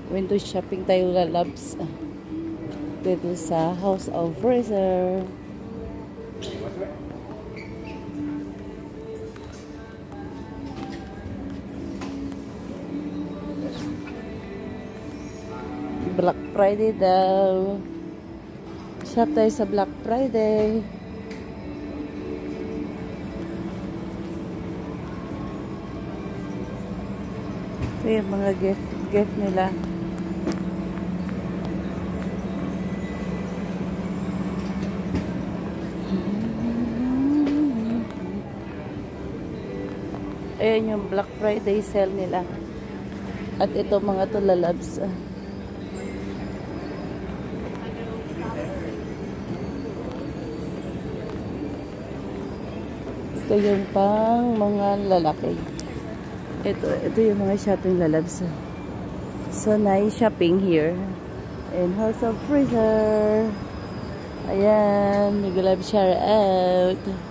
Window shopping tayo, lalabs. Dito sa House of Fraser. Black Friday daw. Shop tayo sa Black Friday. Ito yung mga gift nila. Ayan yung Black Friday sale nila. At ito mga tulalabs. Ito yung pang mga lalaki. Ito yung mga shopping lalabs. So nice shopping here in House of Fraser. Ayan, mag-love shout out.